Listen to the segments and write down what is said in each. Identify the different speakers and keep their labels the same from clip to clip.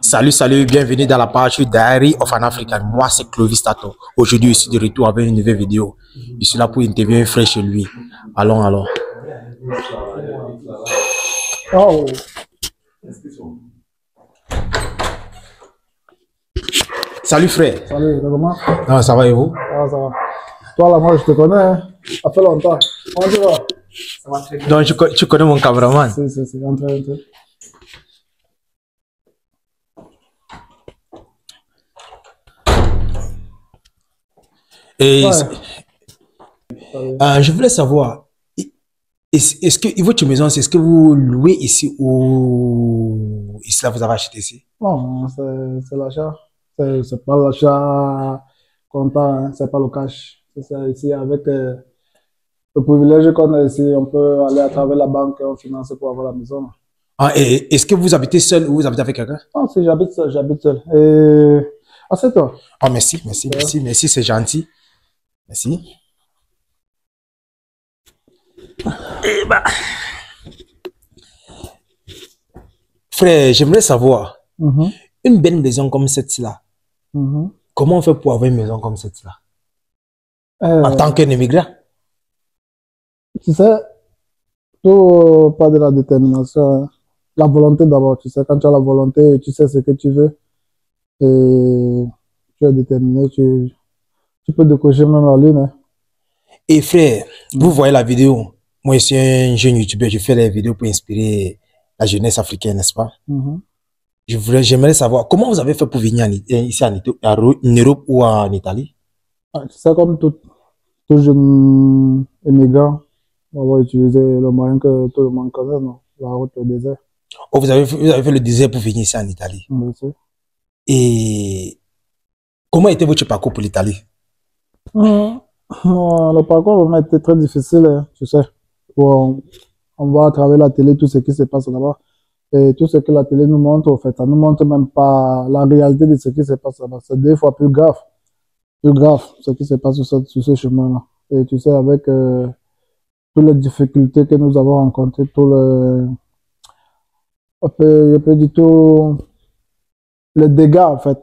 Speaker 1: Salut, salut, bienvenue dans la page Diary of an African. Moi, c'est Clovis Tato. Aujourd'hui, je suis de retour avec une nouvelle vidéo. Je suis là pour interviewer un frère chez lui. Allons, allons.
Speaker 2: Oh,
Speaker 1: Salut, frère.
Speaker 2: salut, ça comment?
Speaker 1: Ah, ça va et vous?
Speaker 2: Ah, ça va. Toi, là, moi, je te connais, hein? Ça fait longtemps. Comment tu vas? Ça va très bien.
Speaker 1: Donc, tu connais mon cameraman?
Speaker 2: Si, entre.
Speaker 1: Et
Speaker 2: Ouais.
Speaker 1: je voulais savoir, est-ce que votre maison, c'est ce que vous louez ici ou ici, là, vous avez acheté ici?
Speaker 2: Non, c'est l'achat. C'est pas l'achat comptant, hein? C'est pas le cash. C'est ça, ici, avec le privilège qu'on a ici, on peut aller à travers la banque et on finance pour avoir la maison.
Speaker 1: Ah, et est-ce que vous habitez seul ou vous habitez avec quelqu'un?
Speaker 2: Non, si j'habite seul, j'habite seul. Et. Ah, c'est toi?
Speaker 1: Ah, merci, merci, merci, merci, c'est gentil. Merci. Eh ben, frère, j'aimerais savoir,
Speaker 2: Mhm,
Speaker 1: une belle maison comme cette-là,
Speaker 2: mhm.
Speaker 1: comment on fait pour avoir une maison comme cette-là? En
Speaker 2: Euh,
Speaker 1: tant qu'un immigrant?
Speaker 2: Tu sais, tout part de la détermination, hein. La volonté d'abord, tu sais, quand tu as la volonté et tu sais ce que tu veux et tu es déterminé, tu peux décocher même la lune, hein.
Speaker 1: Et frère, vous voyez la vidéo. Moi, je suis un jeune YouTuber, je fais des vidéos pour inspirer la jeunesse africaine, n'est-ce pas?
Speaker 2: Mhm.
Speaker 1: J'aimerais savoir, comment vous avez fait pour venir ici en Europe ou en Italie?
Speaker 2: Ah, tu sais, comme tout jeune immigrant, on va utiliser le moyen que tout le monde connaît, non? La route, le désert.
Speaker 1: Oh, vous avez fait le désert pour venir ici en Italie.
Speaker 2: On le sait.
Speaker 1: Et comment était votre parcours pour l'Italie?
Speaker 2: Mhm. Le parcours vraiment été très difficile, hein, tu sais. Bon, on voit à travers la télé tout ce qui se passe là-bas. Et tout ce que la télé nous montre, au fait, ça nous montre même pas la réalité de ce qui se passe là-bas. C'est deux fois plus grave ce qui se passe sur ce chemin-là. Et tu sais, avec toutes les difficultés que nous avons rencontrées, je peux dire tout les dégâts, en fait,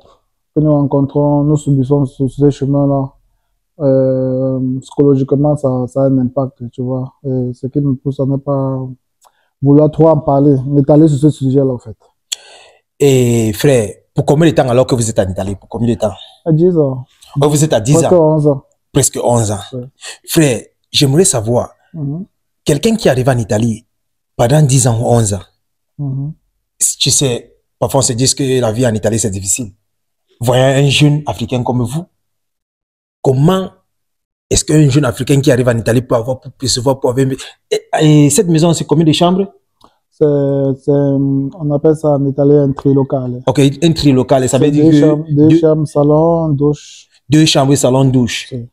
Speaker 2: que nous rencontrons, nous subissons sur ce chemin-là. Psychologiquement, ça a un impact, tu vois. Et ce qui me pousse à ne pas vouloir trop en parler, m'étaler sur ce sujet-là, en fait.
Speaker 1: Et frère, pour combien de temps alors que vous êtes en Italie? Pour combien de temps?
Speaker 2: À 10 ans.
Speaker 1: Oh, vous êtes à 10
Speaker 2: Presque
Speaker 1: ans,
Speaker 2: 11 ans.
Speaker 1: presque 11 ans.
Speaker 2: Ouais.
Speaker 1: Frère, j'aimerais savoir,
Speaker 2: Mhm,
Speaker 1: quelqu'un qui arrive en Italie pendant 10 ans ou 11 ans,
Speaker 2: mhm.
Speaker 1: tu sais, parfois on se dit que la vie en Italie c'est difficile. Voyant un jeune Africain comme vous, comment est-ce qu'un jeune Africain qui arrive en Italie peut avoir, pour percevoir, pour avoir... Et cette maison, c'est combien de chambres?
Speaker 2: On appelle ça en italien un trilocale.
Speaker 1: Ok, un trilocal, ça veut
Speaker 2: C'est
Speaker 1: dire que
Speaker 2: deux chambres, salon, douche.
Speaker 1: 2 chambres, salon, douche.
Speaker 2: C'est-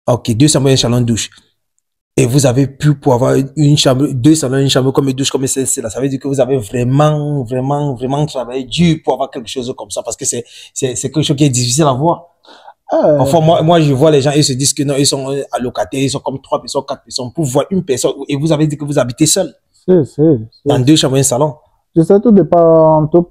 Speaker 1: Ok, 2 chambres, salon, douche. Et vous avez pu pour avoir une chambre, 2 salons, une chambre comme une douche comme celle-ci là. Ça veut dire que vous avez vraiment travaillé dur pour avoir quelque chose comme ça parce que c'est quelque chose qui est difficile à voir. Parfois, moi, je vois les gens, ils se disent que non, ils sont allocataires, ils sont comme 3 personnes, 4 personnes pour voir une personne et vous avez dit que vous habitez seul dans 2 chambres et un salon.
Speaker 2: Tu sais, tout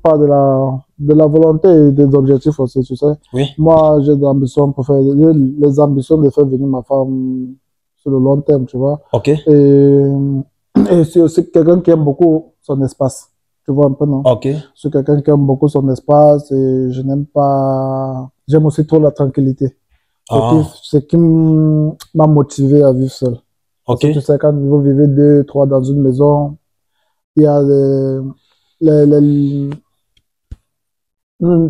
Speaker 2: part de la volonté et des objectifs aussi, tu sais.
Speaker 1: Oui.
Speaker 2: Moi, j'ai des ambitions pour faire, les ambitions de faire venir ma femme sur le long terme, tu vois.
Speaker 1: Ok.
Speaker 2: Et c'est aussi quelqu'un qui aime beaucoup son espace. Tu vois un peu, non?
Speaker 1: Ok.
Speaker 2: C'est quelqu'un qui aime beaucoup son espace et je n'aime pas. J'aime aussi trop la tranquillité. Ce qui m'a motivé à vivre seul. Parce que tu sais, quand vous vivez deux, trois dans une maison, il y a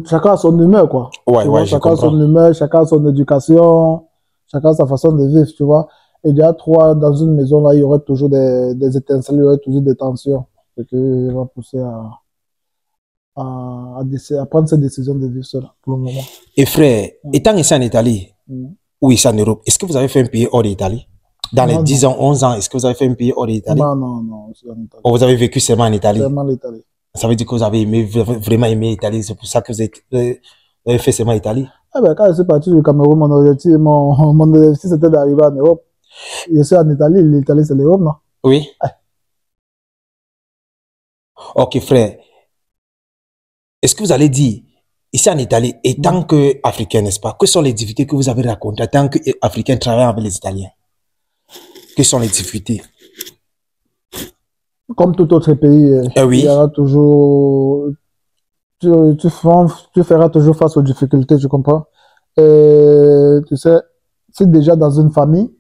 Speaker 2: chacun a son humeur, quoi.
Speaker 1: Ouais,
Speaker 2: Tu vois, chacun a son humeur, chacun a son éducation, chacun a sa façon de vivre, tu vois. Et il y a trois dans une maison, là, il y aurait toujours des étincelles, il y aurait toujours des tensions. Ce qui va pousser à prendre cette décision de vivre seul pour le moment.
Speaker 1: Et frère, étant ici en Italie, ou ici en Europe, est-ce que vous avez fait un pays hors d'Italie? Dans les 10 ans, 11 ans, est-ce que vous avez fait un pays hors d'Italie?
Speaker 2: Non.
Speaker 1: Ou vous avez vécu seulement en Italie?
Speaker 2: Seulement l'Italie.
Speaker 1: Ça veut dire que vous avez vraiment aimé l'Italie, c'est pour ça que vous avez fait seulement l'Italie?
Speaker 2: Ah ben, quand je suis parti du Cameroun, mon objectif c'était d'arriver en Europe. Je suis en Italie, l'Italie c'est l'Europe, non?
Speaker 1: Oui. Ok, frère. est-ce que vous allez dire, ici en Italie, et tant qu'Africain, n'est-ce pas, que sont les difficultés que vous avez racontées en tant qu'Africain travaillant avec les Italiens? Quelles sont les difficultés?
Speaker 2: Comme tout autre pays,
Speaker 1: Oui.
Speaker 2: il y aura toujours, tu feras toujours face aux difficultés, tu comprends? Tu sais, si déjà dans une famille,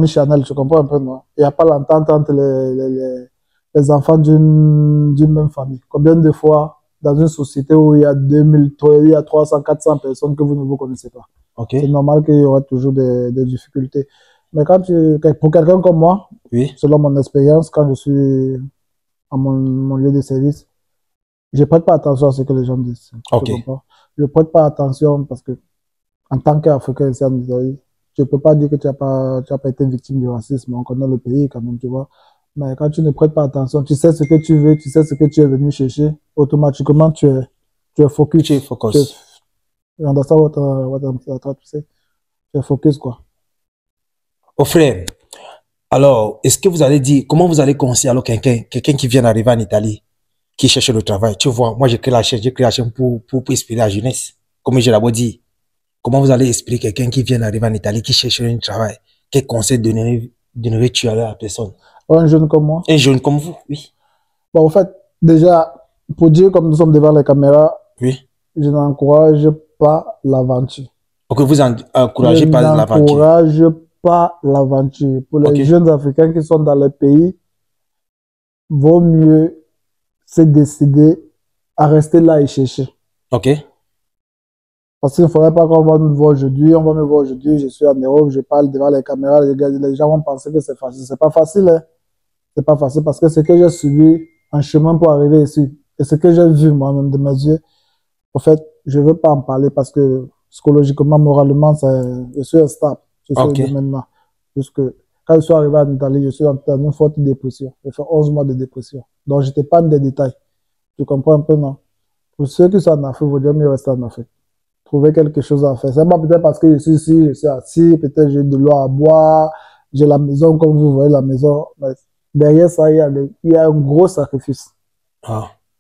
Speaker 2: charnelle, tu comprends un peu, non? Il n'y a pas l'entente entre les enfants d'une même famille. Combien de fois, dans une société où il y a 2000, il y a 300, 400 personnes que vous ne vous connaissez pas? C'est normal qu'il y aura toujours des difficultés. Mais pour quelqu'un comme moi, selon mon expérience, quand je suis à mon lieu de service, je ne prête pas attention à ce que les gens disent. Je ne prête pas attention parce que, en tant qu'Africain ici en Italie, je ne peux pas dire que tu n'as pas été victime du racisme. On connaît le pays quand même, tu vois. Mais quand tu ne prêtes pas attention, tu sais ce que tu veux, tu sais ce que tu es venu chercher, automatiquement tu es focus. Tu understand what I'm trying to say? Tu es focus, quoi.
Speaker 1: Oh frère, alors, est-ce que vous allez dire, comment vous allez conseiller alors quelqu'un qui vient d'arriver en Italie, qui cherche le travail? Tu vois, moi j'ai créé la chaîne pour inspirer la jeunesse. Comme j'ai d'abord dit, comment vous allez expliquer quelqu'un qui vient d'arriver en Italie, qui cherche un travail? Quel conseil donnerais-tu à la personne?
Speaker 2: Un jeune comme moi?
Speaker 1: Un jeune comme vous, oui.
Speaker 2: Bon, en fait, déjà, pour dire comme nous sommes devant les caméras, je n'encourage pas l'aventure.
Speaker 1: Ok, vous encouragez pas l'aventure?
Speaker 2: Je n'encourage pas l'aventure. Pour les jeunes Africains qui sont dans le pays, vaut mieux se décider à rester là et chercher.
Speaker 1: Ok.
Speaker 2: Parce qu'il ne faudrait pas qu'on va me voir aujourd'hui. On va me voir aujourd'hui, je suis en Europe, je parle devant les caméras, les gens vont penser que c'est facile. C'est pas facile, hein. C'est pas facile parce que ce que j'ai subi en chemin pour arriver ici, et ce que j'ai vu moi-même de mes yeux, en fait, je ne veux pas en parler parce que psychologiquement, moralement, je suis instable. Je suis maintenant. Puisque quand je suis arrivé en Italie, je suis dans une forte dépression. J'ai fait 11 mois de dépression. Donc, je t'épargne des détails. Tu comprends un peu, non? Pour ceux qui sont en Afrique, il vaut mieux rester en Afrique. Trouver quelque chose à faire. C'est pas peut-être parce que je suis ici, je suis assis, peut-être j'ai de l'eau à boire, j'ai la maison, comme vous voyez la maison. Mais derrière ça, il y a un gros sacrifice. Il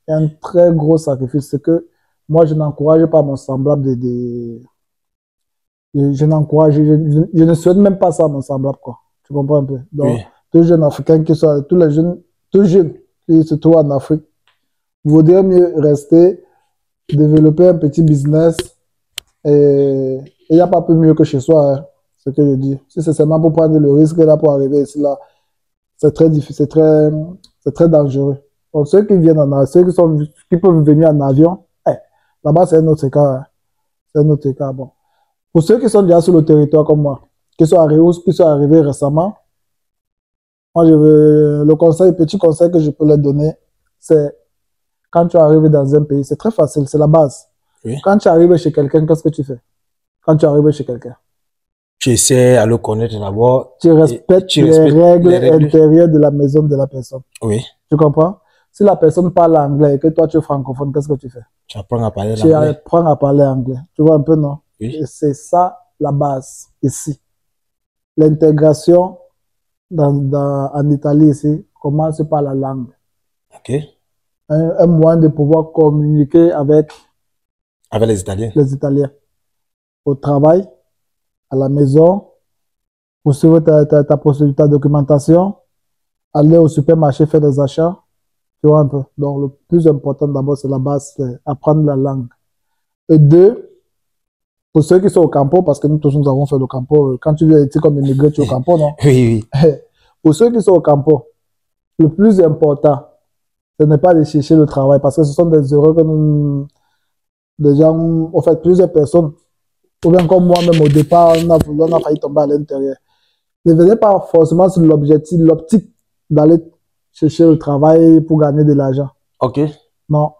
Speaker 2: y a un très gros sacrifice. C'est que moi, je n'encourage pas mon semblable je ne souhaite même pas ça à mon semblable, quoi. Tu comprends un peu? Donc, tous les jeunes Africains tous les jeunes qui se trouvent en Afrique, il vaudrait mieux rester, développer un petit business, et il n'y a pas plus mieux que chez soi, hein, ce que je dis. Si c'est seulement pour prendre le risque là, pour arriver ici, là, c'est très difficile, c'est très dangereux. Donc, ceux qui viennent ceux qui peuvent venir en avion, là-bas, c'est un autre cas, hein. C'est un autre cas, bon. Pour ceux qui sont déjà sur le territoire comme moi, qui sont arrivés récemment, moi, le petit conseil que je peux leur donner, c'est quand tu arrives dans un pays, c'est très facile, c'est la base. Quand tu arrives chez quelqu'un, qu'est-ce que tu fais? Quand tu arrives chez quelqu'un,
Speaker 1: tu essaies à le connaître d'abord.
Speaker 2: Tu respectes les règles intérieures de la maison de la personne.
Speaker 1: Oui.
Speaker 2: Tu comprends? Si la personne parle anglais et que toi tu es francophone, qu'est-ce que tu fais?
Speaker 1: Tu apprends à parler
Speaker 2: anglais. Tu apprends à parler anglais. Tu vois un peu, non?
Speaker 1: Oui.
Speaker 2: Et c'est ça la base ici. L'intégration en Italie ici commence par la langue.
Speaker 1: Ok.
Speaker 2: Un moyen de pouvoir communiquer avec
Speaker 1: les Italiens.
Speaker 2: Les Italiens. Au travail, à la maison, pour suivre ta documentation, aller au supermarché faire des achats. Tu vois un peu. Donc, le plus important d'abord, c'est la base, c'est apprendre la langue. Et deux, pour ceux qui sont au campo, parce que nous tous nous avons fait le campo, quand tu viens ici comme immigré, tu es au campo, non?
Speaker 1: Oui, oui.
Speaker 2: Pour ceux qui sont au campo, le plus important, ce n'est pas de chercher le travail, parce que ce sont des erreurs que des gens, en fait, plusieurs personnes, ou bien comme moi-même au départ, on a failli tomber à l'intérieur. Ne venez pas forcément sur l'optique d'aller chercher le travail pour gagner de l'argent.
Speaker 1: Ok.
Speaker 2: Non.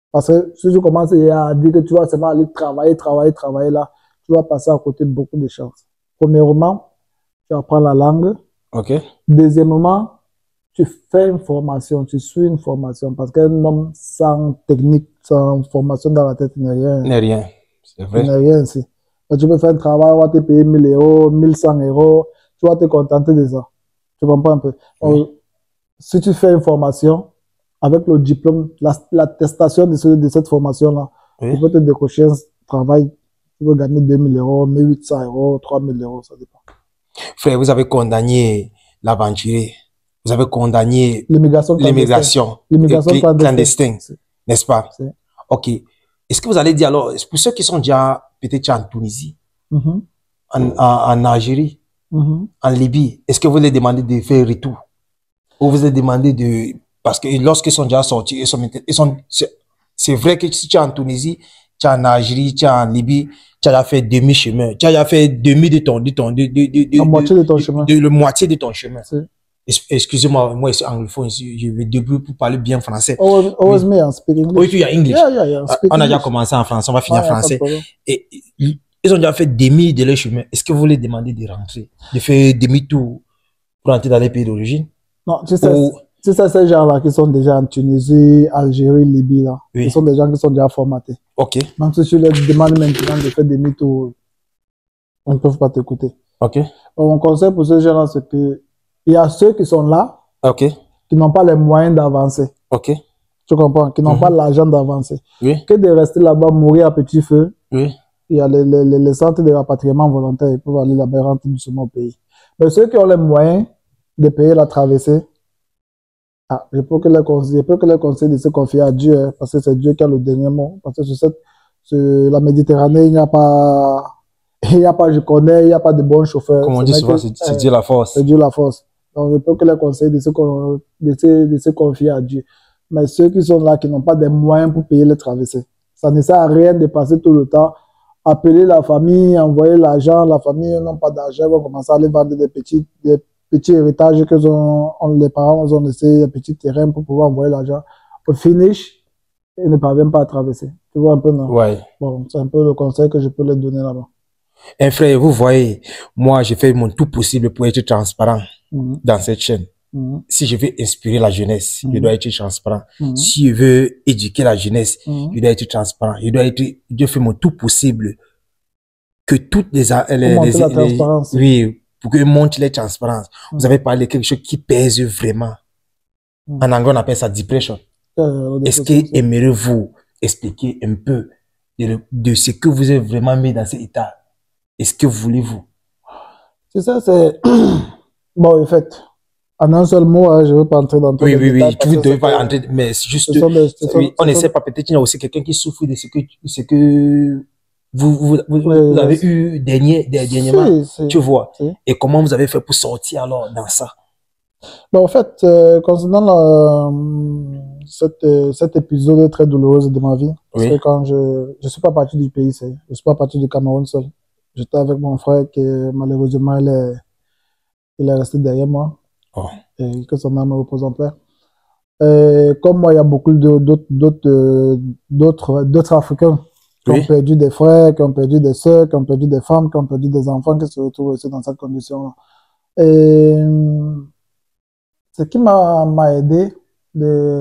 Speaker 2: Parce que si tu commences à dire que tu vas seulement aller travailler là, tu vas passer à côté de beaucoup de chances. Premièrement, tu apprends la langue.
Speaker 1: Ok.
Speaker 2: Deuxièmement, tu fais une formation, tu suis une formation. Parce qu'un homme sans technique, sans formation dans la tête, il n'est rien.
Speaker 1: Il n'est rien. C'est vrai.
Speaker 2: Il n'est rien ici. Donc, tu peux faire un travail, on va te payer 1000 euros, 1100 euros, tu vas te contenter de ça. Tu comprends un peu?
Speaker 1: Oui.
Speaker 2: Donc, si tu fais une formation, avec le diplôme, l'attestation de cette formation-là,
Speaker 1: Oui.
Speaker 2: tu peux te décrocher un travail, tu peux gagner 2000 euros, 1800 euros, 3000 euros, ça dépend.
Speaker 1: Frère, vous avez condamné l'aventurier. Vous avez condamné
Speaker 2: L'immigration
Speaker 1: l'immigration
Speaker 2: L'immigration
Speaker 1: clandestine, n'est-ce pas?
Speaker 2: C'est-
Speaker 1: Ok. Est-ce que vous allez dire alors, pour ceux qui sont déjà peut-être en Tunisie,
Speaker 2: Mhm,
Speaker 1: en Algérie,
Speaker 2: mhm.
Speaker 1: en Libye, est-ce que vous les demandez de faire retour? Ou vous les demandez de... Parce que lorsqu'ils sont déjà sortis, c'est vrai que si tu es en Tunisie, tu es en Algérie, tu es en Libye, tu as déjà fait demi-chemin. Tu as déjà fait demi de ton...
Speaker 2: La moitié de ton chemin.
Speaker 1: Le moitié de ton chemin.
Speaker 2: C'est-
Speaker 1: Excusez-moi, moi, je suis anglophone, je me débrouille pour parler bien français.
Speaker 2: Always me and speak English.
Speaker 1: Oui, tu as English.
Speaker 2: Yeah, speak
Speaker 1: On a déjà
Speaker 2: English.
Speaker 1: commencé en français, on va finir en
Speaker 2: Ouais, pas de
Speaker 1: français.
Speaker 2: problème.
Speaker 1: Et ils ont déjà fait demi de leur chemin. Est-ce que vous les demandez de rentrer, de faire demi-tour pour rentrer dans les pays d'origine?
Speaker 2: Non, tu sais,
Speaker 1: Ou-
Speaker 2: ces gens-là qui sont déjà en Tunisie, Algérie, Libye, là,
Speaker 1: Oui.
Speaker 2: ce sont des gens qui sont déjà formatés.
Speaker 1: Ok,
Speaker 2: Même si tu leur demandes maintenant de faire demi-tour, on ne peut pas t'écouter.
Speaker 1: ok,
Speaker 2: Donc, mon conseil pour ces gens-là, c'est que il y a ceux qui sont là,
Speaker 1: ok,
Speaker 2: qui n'ont pas les moyens d'avancer.
Speaker 1: ok.
Speaker 2: Tu comprends? Qui n'ont
Speaker 1: Mhm.
Speaker 2: pas l'argent d'avancer.
Speaker 1: Oui,
Speaker 2: Que de rester là-bas, mourir à petit feu.
Speaker 1: oui,
Speaker 2: Il y a les centres de rapatriement volontaire, ils peuvent aller là-bas et rentrer doucement au pays. Mais ceux qui ont les moyens de payer la traversée, je peux que les conseiller de se confier à Dieu, hein, parce que c'est Dieu qui a le dernier mot. Parce que sur la Méditerranée, il n'y a pas, je connais, il n'y a pas de bons chauffeurs.
Speaker 1: comme on dit souvent, c'est Dieu la force.
Speaker 2: C'est Dieu la force. Donc, je peux que les conseiller de se confier à Dieu. Mais ceux qui sont là, qui n'ont pas des moyens pour payer les traversées, ça ne sert à rien de passer tout le temps, appeler la famille, envoyer l'argent, la famille n'a pas d'argent, ils vont commencer à aller vendre des petits héritages que les parents ont laissé, des petits terrains pour pouvoir envoyer l'argent. Au finish, ils ne parviennent pas à traverser. Tu vois un peu, non?
Speaker 1: Ouais.
Speaker 2: Bon, c'est un peu le conseil que je peux leur donner là-bas.
Speaker 1: Un frère, vous voyez, moi, j'ai fait mon tout possible pour être transparent dans cette chaîne. Si je veux inspirer la jeunesse, je dois être transparent. Si je veux éduquer la jeunesse, je dois être transparent. Je dois faire mon tout possible que toutes les
Speaker 2: transparence.
Speaker 1: Oui, pour que montre les transparences. Vous avez parlé de quelque chose qui pèse vraiment. En anglais, on appelle ça depression. Est-ce que aimeriez-vous expliquer un peu de ce que vous avez vraiment mis dans cet état? Est-ce que voulez-vous?
Speaker 2: C'est ça, c'est... Bon, en fait, en un seul mot, je ne veux pas entrer dans tous les détails.
Speaker 1: Oui, tu ne devez pas entrer, mais c'est juste... on ne sait pas, peut-être il y a aussi quelqu'un qui souffre de ce que vous avez eu dernièrement, tu vois. Et comment vous avez fait pour sortir alors dans ça?
Speaker 2: Ben, en fait, concernant cet épisode très douloureux de ma vie, parce que quand je suis pas parti du pays, je suis pas parti du Cameroun seul. J'étais avec mon frère qui, malheureusement, il est resté derrière moi. Oh. Et que son âme repose en paix. Comme moi, il y a beaucoup d'autres Africains qui ont perdu des frères, qui ont perdu des sœurs, qui ont perdu des femmes, qui ont perdu des enfants, qui se retrouvent aussi dans cette condition-là. Et ce qui m'a aidé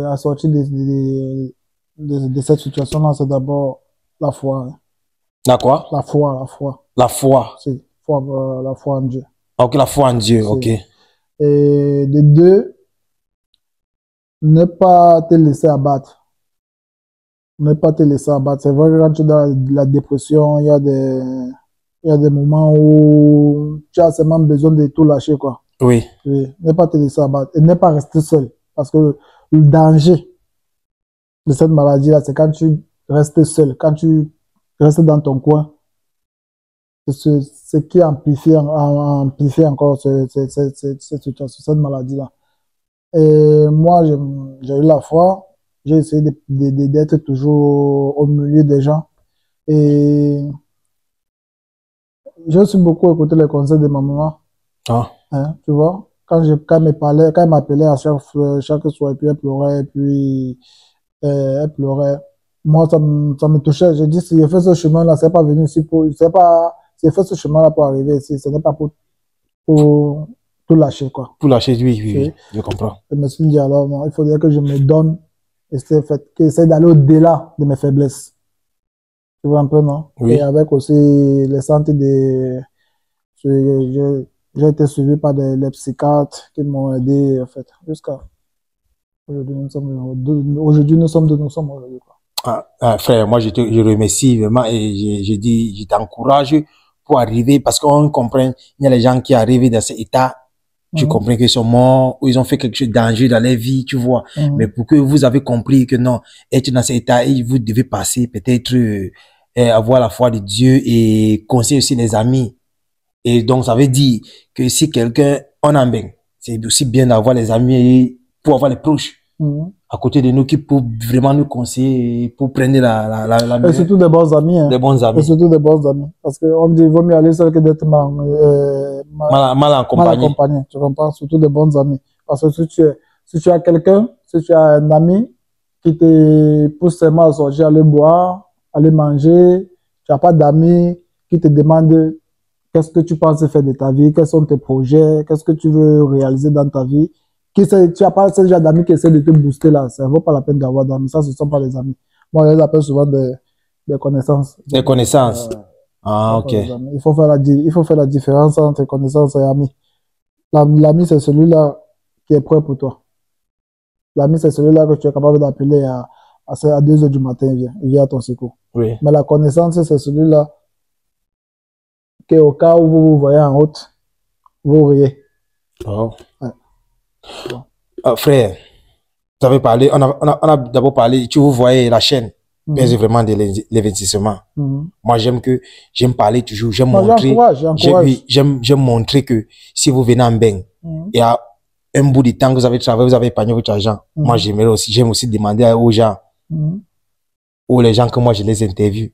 Speaker 2: à sortir de cette situation-là, c'est d'abord la foi.
Speaker 1: La quoi?
Speaker 2: La foi.
Speaker 1: La foi.
Speaker 2: Si, la foi en Dieu.
Speaker 1: Ok, la foi en Dieu, ok.
Speaker 2: Et de deux, ne pas te laisser abattre. Ne pas te laisser abattre. C'est vrai que quand tu es dans la dépression, il y a des moments où tu as seulement besoin de tout lâcher, quoi.
Speaker 1: Oui.
Speaker 2: Ne pas te laisser abattre. Et ne pas rester seul. Parce que le danger de cette maladie-là, c'est quand tu restes seul, quand tu restes dans ton coin. C'est ce qui amplifie encore cette situation, cette maladie-là. Et moi, j'ai eu la foi. J'ai essayé d'être toujours au milieu des gens. Et j'ai aussi beaucoup écouté les conseils de ma maman.
Speaker 1: Ah.
Speaker 2: Hein, tu vois, quand elle m'appelait à chaque soir, et puis elle pleurait, et puis elle pleurait. Moi, ça me touchait. J'ai dit, si j'ai fait ce chemin-là, c'est pas venu ici j'ai fait ce chemin-là pour arriver ici. Ce n'est pas pour tout lâcher, quoi.
Speaker 1: Pour lâcher, oui, je comprends.
Speaker 2: Je me suis dit, alors, non, il faudrait que je me donne, et essayer d'aller au-delà de mes faiblesses. Tu vois un peu, non?
Speaker 1: Oui.
Speaker 2: Et avec aussi les centres j'ai été suivi par les psychiatres qui m'ont aidé, en fait, jusqu'à Aujourd'hui, nous sommes deux, nous sommes aujourd'hui, quoi.
Speaker 1: Frère, moi, je remercie vraiment et je t'encourage pour arriver parce qu'on comprend, il y a les gens qui arrivent dans cet état, tu comprends qu'ils sont morts ou ils ont fait quelque chose de dangereux dans leur vie, tu vois. Mais pour que vous avez compris que non, être dans cet état, vous devez passer peut-être avoir la foi de Dieu et conseiller aussi les amis. Et donc, ça veut dire que si quelqu'un, on en bien, c'est aussi bien d'avoir les amis pour avoir les proches à côté de nous qui peuvent vraiment nous conseiller pour prendre la
Speaker 2: et surtout des bons amis. Hein.
Speaker 1: Des bons amis.
Speaker 2: Et surtout des bons amis. Parce qu'on dit, il vaut mieux aller seul que d'être
Speaker 1: mal accompagné.
Speaker 2: Tu comprends? Surtout des bons amis. Parce que si tu as quelqu'un, si tu as un ami qui te pousse seulement à sortir, aller boire, aller manger, tu n'as pas d'amis qui te demandent qu'est-ce que tu penses faire de ta vie, quels sont tes projets, qu'est-ce que tu veux réaliser dans ta vie. Tu n'as pas ce genre d'amis qui essaient de te booster là. Ça ne vaut pas la peine d'avoir d'amis. Ça, ce ne sont pas des amis. Moi, je les appelle souvent des connaissances.
Speaker 1: Des connaissances. Ok.
Speaker 2: Il faut faire la différence entre connaissances et amis. L'ami, c'est celui-là qui est prêt pour toi. L'ami, c'est celui-là que tu es capable d'appeler à 2 heures du matin, il vient à ton secours.
Speaker 1: Oui.
Speaker 2: Mais la connaissance, c'est celui-là qui, au cas où vous vous voyez en route, vous riez.
Speaker 1: Oh. Ouais. Frère, vous avez parlé, on a d'abord parlé, vous voyez la chaîne, c'est vraiment de l'investissement. Moi, j'aime parler toujours, j'aime montrer que si vous venez en bain, il y a un bout de temps que vous avez travaillé, vous avez épargné votre argent. Moi, j'aime aussi demander aux gens, ou les gens que moi je les interviewe,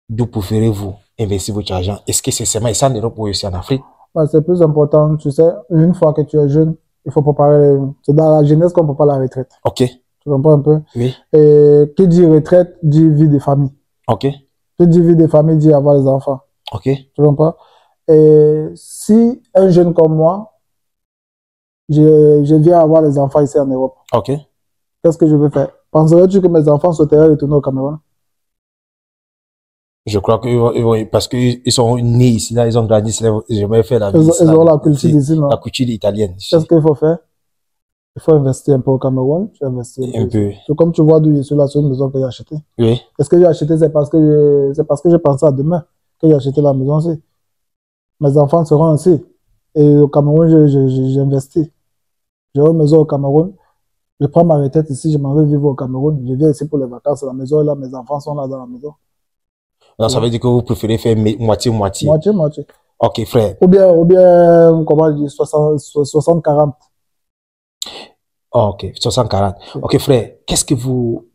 Speaker 1: d'où préférez-vous investir votre argent? Est-ce que c'est seulement 100 € pour aussi en Afrique?
Speaker 2: C'est plus important, tu sais, une fois que tu es jeune, il faut préparer. C'est dans la jeunesse qu'on prépare la retraite.
Speaker 1: Ok.
Speaker 2: Tu comprends un peu?
Speaker 1: Oui.
Speaker 2: Et qui dit retraite dit vie de famille.
Speaker 1: Ok.
Speaker 2: Qui dit vie de famille dit avoir les enfants.
Speaker 1: Ok.
Speaker 2: Tu comprends? Et si un jeune comme moi, je viens avoir les enfants ici en Europe.
Speaker 1: Ok.
Speaker 2: Qu'est-ce que je veux faire? Penserais-tu que mes enfants souhaiteraient retourner au Cameroun?
Speaker 1: Je crois que parce qu'ils sont nés ici, là, ils ont grandi ici, je vais faire la vie.
Speaker 2: Ils ont la culture d'ici, non?
Speaker 1: La culture italienne.
Speaker 2: Qu'est-ce qu'il faut faire? Il faut investir un peu au Cameroun. Tu investis
Speaker 1: un peu.
Speaker 2: Comme tu vois d'où je suis là, c'est une maison que j'ai achetée.
Speaker 1: Oui.
Speaker 2: Est-ce que j'ai acheté? C'est parce que j'ai pensé à demain que j'ai acheté la maison aussi. Mes enfants seront ici. Et au Cameroun, j'investis. J'ai une maison au Cameroun. Je prends ma retraite ici, je m'en vais vivre au Cameroun. Je viens ici pour les vacances. La maison est là, mes enfants sont là dans la maison.
Speaker 1: Alors, ça veut dire que vous préférez faire moitié-moitié.
Speaker 2: Moitié-moitié.
Speaker 1: Ok, frère.
Speaker 2: Ou bien, comment dire, 60-40.
Speaker 1: Oh, ok, 60-40. Ok, frère, qu'est-ce que vous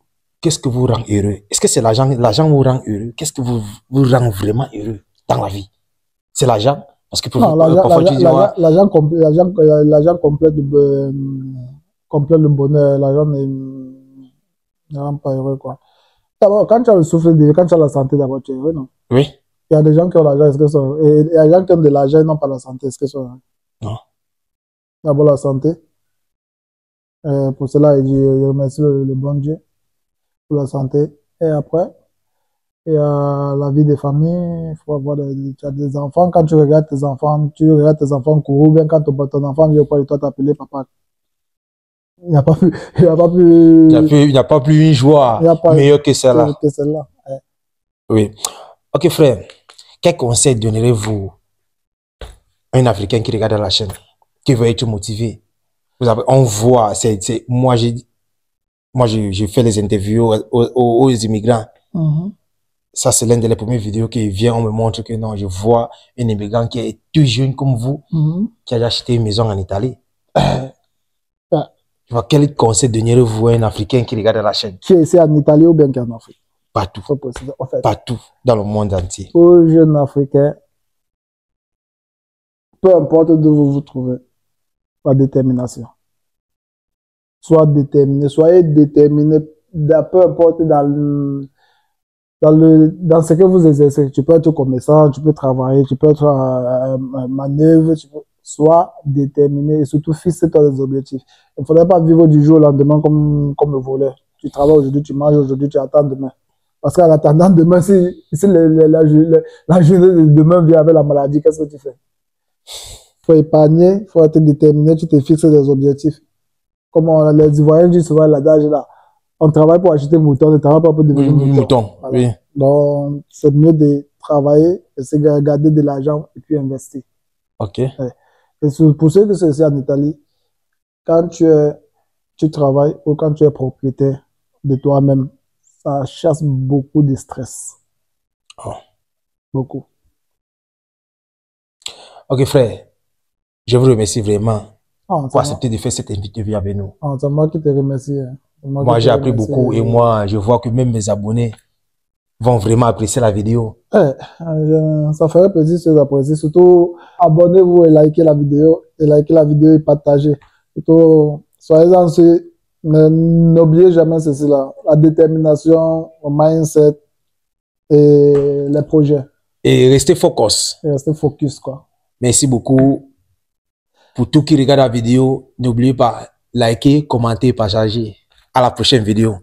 Speaker 1: rend heureux? Est-ce que c'est l'argent vous rend heureux? Qu'est-ce que vous rend vraiment heureux dans la vie? C'est l'argent? Parce que
Speaker 2: non, l'argent complète le bonheur. L'argent ne rend pas heureux, quoi. D'abord, quand tu as le souffle de vie, quand tu as la santé, d'abord, tu es heureux, non?
Speaker 1: Oui.
Speaker 2: Il y a des gens qui ont l'argent, est-ce que sont heureux? Et il y a des gens qui ont de l'argent et n'ont pas la santé, est-ce que sont heureux?
Speaker 1: Non.
Speaker 2: D'abord, la santé. Pour cela, je remercie le bon Dieu pour la santé. Et après, il y a la vie des familles. Il faut avoir tu as des enfants. Quand tu regardes tes enfants courir, bien quand ton enfant vient auprès de toi t'appeler papa. Il n'y a pas plus
Speaker 1: une joie meilleure que celle-là.
Speaker 2: Ouais.
Speaker 1: Oui. Ok, frère. Quel conseil donnerez-vous à un Africain qui regarde la chaîne, qui veut être motivé? On voit, moi j'ai fait les interviews aux immigrants. Ça, c'est l'une des premières vidéos qui vient, on me montre que non, je vois un immigrant qui est tout jeune comme vous, qui a acheté une maison en Italie. Quel conseil donnerez-vous à un Africain qui regarde la chaîne?
Speaker 2: Qui est ici en Italie ou bien qui est en Afrique?
Speaker 1: Partout.
Speaker 2: En fait,
Speaker 1: partout dans le monde entier.
Speaker 2: Aux jeunes Africains, peu importe d'où vous vous trouvez, la détermination. Soyez déterminé, peu importe dans ce que vous exercez. Tu peux être commerçant, tu peux travailler, tu peux être manœuvre, sois déterminé et surtout fixe-toi des objectifs. Il ne faudrait pas vivre du jour au lendemain comme le voleur. Tu travailles aujourd'hui, tu manges aujourd'hui, tu attends demain. Parce qu'en attendant demain, si la journée de demain vient avec la maladie, qu'est-ce que tu fais? Il faut épargner, il faut être déterminé, tu te fixes des objectifs. comme les Ivoiriens disent souvent l'adage là, on travaille pour acheter mouton, on ne travaille pas pour devenir mouton. Voilà.
Speaker 1: Oui.
Speaker 2: Donc, c'est mieux de travailler, essayer de garder de l'argent et puis investir.
Speaker 1: Ok.
Speaker 2: Ouais. Et pour ceux que c'est ici en Italie, quand tu travailles ou quand tu es propriétaire de toi-même, ça chasse beaucoup de stress.
Speaker 1: Oh.
Speaker 2: Beaucoup.
Speaker 1: Ok, frère. Je vous remercie vraiment
Speaker 2: Ah,
Speaker 1: pour accepter de faire cette interview avec nous.
Speaker 2: Ah, c'est moi qui te remercie. Hein.
Speaker 1: Moi, j'ai appris beaucoup et moi, je vois que même mes abonnés vont vraiment apprécier la vidéo.
Speaker 2: Ça ferait plaisir si vous appréciez. Surtout, abonnez-vous et likez la vidéo. Et partagez. Surtout, soyez-en sûrs. N'oubliez jamais ceci là. La détermination, le mindset et les projets.
Speaker 1: Et restez focus.
Speaker 2: Et restez focus, quoi.
Speaker 1: Merci beaucoup. Pour tous qui regardent la vidéo, n'oubliez pas, liker, commenter, partager. À la prochaine vidéo.